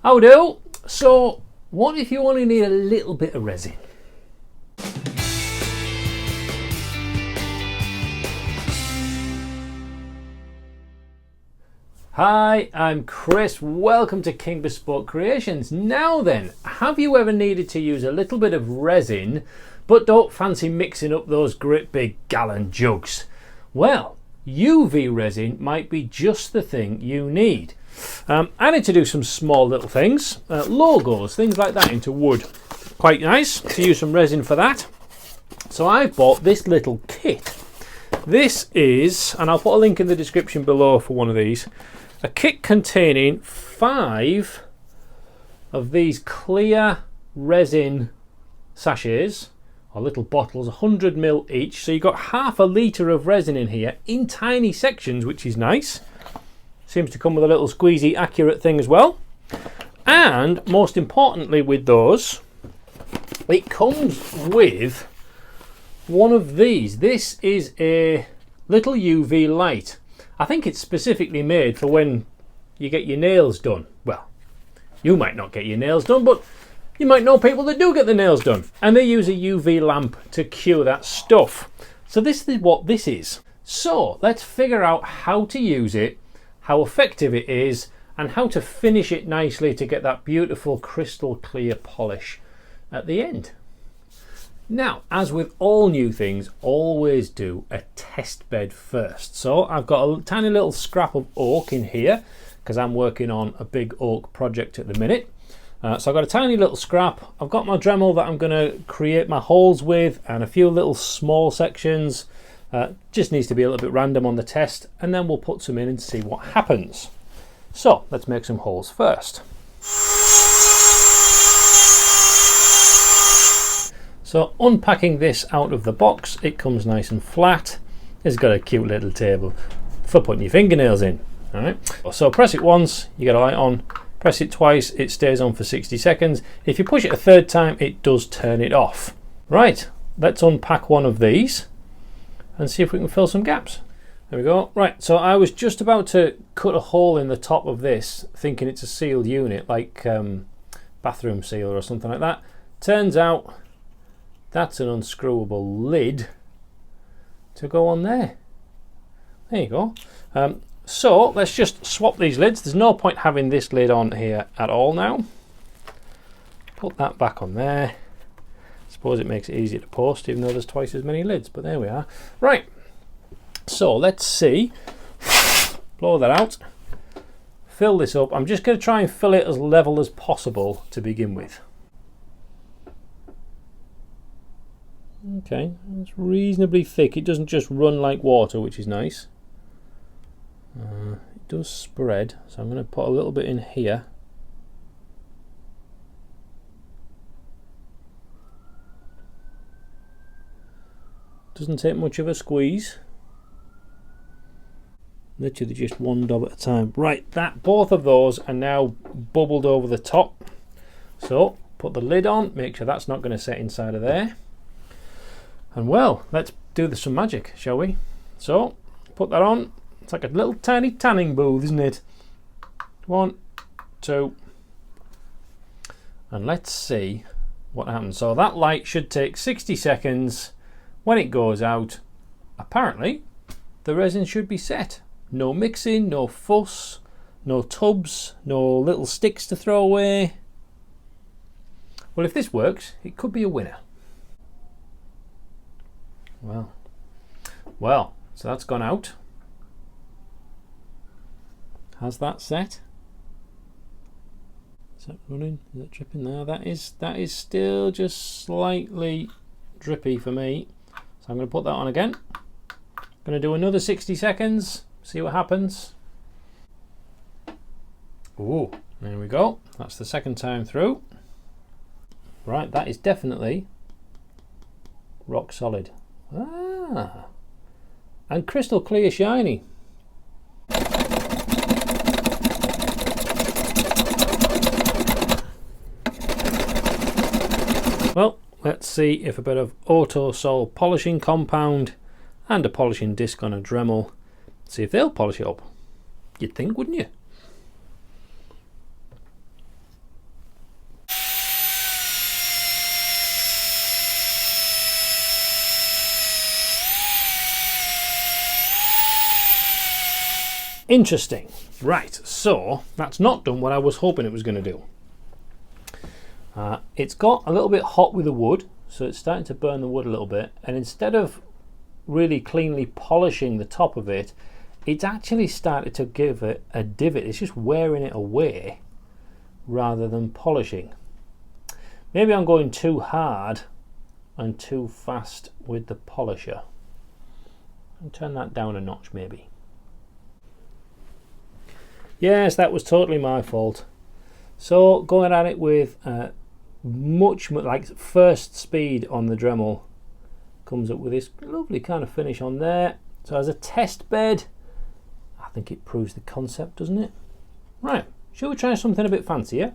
How do? So, what if you only need a little bit of resin? Hi, I'm Chris. Welcome to King Bespoke Creations. Now then, have you ever needed to use a little bit of resin but don't fancy mixing up those great big gallon jugs? Well, UV resin might be just the thing you need. I need to do some small little things, logos, things like that into wood. Quite nice to use some resin for that. So I bought this little kit. This is, and I'll put a link in the description below for one of these, a kit containing 5 of these clear resin sachets, or little bottles, 100 ml each. So you've got half a litre of resin in here in tiny sections, which is nice. Seems to come with a little squeezy accurate thing as well. And most importantly with those, it comes with one of these. This is a little UV light. I think it's specifically made for when you get your nails done. Well, you might not get your nails done, but you might know people that do get their nails done. And they use a UV lamp to cure that stuff. So this is what this is. So let's figure out how to use it, how effective it is, and how to finish it nicely to get that beautiful crystal clear polish at the end. Now, as with all new things, always do a test bed first. So I've got a tiny little scrap of oak in here because I'm working on a big oak project at the minute. So I've got a tiny little scrap. I've got my Dremel that I'm going to create my holes with and a few little small sections. Just needs to be a little bit random on the test, and then we'll put some in and see what happens. So let's make some holes first. So unpacking this out of the box, it comes nice and flat. It's got a cute little table for putting your fingernails in. All right. So press it once, you get a light on. Press it twice, it stays on for 60 seconds. If you push it a third time, it does turn it off. Right, let's unpack one of these and see if we can fill some gaps. There we go. Right, so I was just about to cut a hole in the top of this, thinking it's a sealed unit, like bathroom seal or something like that. Turns out that's an unscrewable lid to go on there. There you go. So let's just swap these lids. There's no point having this lid on here at all now. Put that back on there. Suppose it makes it easier to post even though there's twice as many lids, but there we are. Right, so let's see. Blow that out. Fill this up. I'm just going to try and fill it as level as possible to begin with. Okay, it's reasonably thick. It doesn't just run like water, which is nice. It does spread, so I'm going to put a little bit in here. Doesn't take much of a squeeze. Literally just one dab at a time. Right, both of those are now bubbled over the top. So put the lid on, make sure that's not going to set inside of there. And well, let's do some magic, shall we? So put that on. It's like a little tiny tanning booth, isn't it? 1, 2, and let's see what happens. So that light should take 60 seconds. When it goes out, apparently the resin should be set. No mixing, no fuss, no tubs, no little sticks to throw away. Well, if this works, it could be a winner. Well, so that's gone out. Has that set? Is that running? Is that dripping there? That is still just slightly drippy for me. So I'm going to put that on again. I'm going to do another 60 seconds. See what happens. Ooh, there we go. That's the second time through. Right, that is definitely rock solid. Ah, and crystal clear shiny. Well, let's see if a bit of Auto Sol polishing compound and a polishing disc on a Dremel, see if they'll polish it up. You'd think, wouldn't you? Interesting. Right, so that's not done what I was hoping it was going to do. It's got a little bit hot with the wood, so it's starting to burn the wood a little bit, and instead of really cleanly polishing the top of it, it's actually started to give it a divot. It's just wearing it away rather than polishing. Maybe I'm going too hard and too fast with the polisher. I'll turn that down a notch maybe. Yes, that was totally my fault. So going at it with much like first speed on the Dremel comes up with this lovely kind of finish on there. So as a test bed, I think it proves the concept, doesn't it? Right, shall we try something a bit fancier?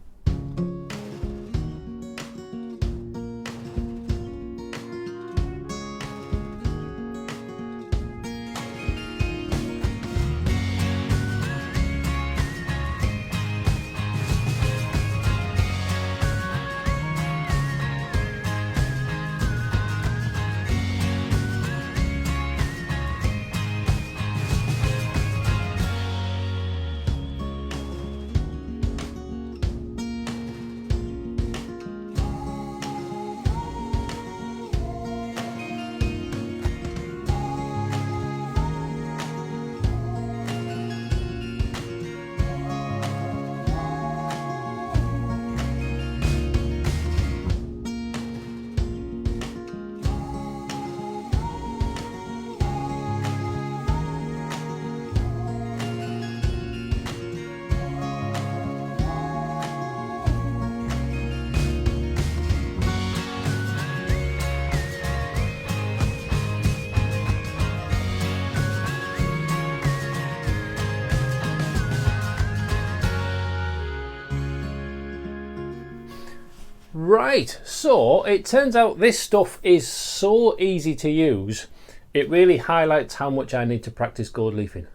Right, so it turns out this stuff is so easy to use, it really highlights how much I need to practice gold leafing.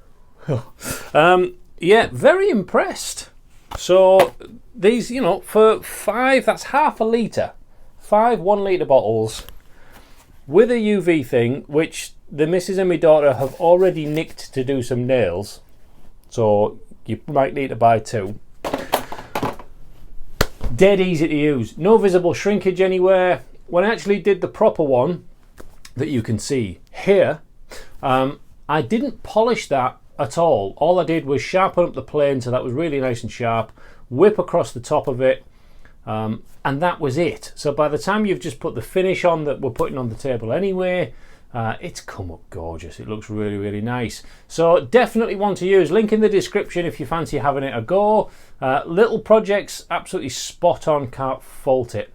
Yeah, very impressed. So these, you know, for 5, that's half a litre, 5 1 litre bottles with a UV thing, which the missus and my daughter have already nicked to do some nails, so you might need to buy 2. Dead easy to use, no visible shrinkage anywhere. When I actually did the proper one that you can see here, I didn't polish that at all. All I did was sharpen up the plane so that was really nice and sharp, whip across the top of it, and that was it. So by the time you've just put the finish on that we're putting on the table anyway, it's come up gorgeous. It looks really, really nice. So definitely one to use. Link in the description if you fancy having it a go. Little projects, absolutely spot on, can't fault it.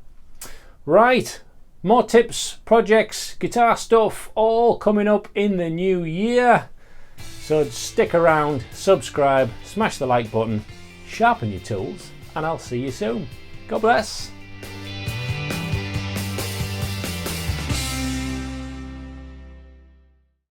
Right, more tips, projects, guitar stuff, all coming up in the new year. So stick around, subscribe, smash the like button, sharpen your tools, and I'll see you soon. God bless.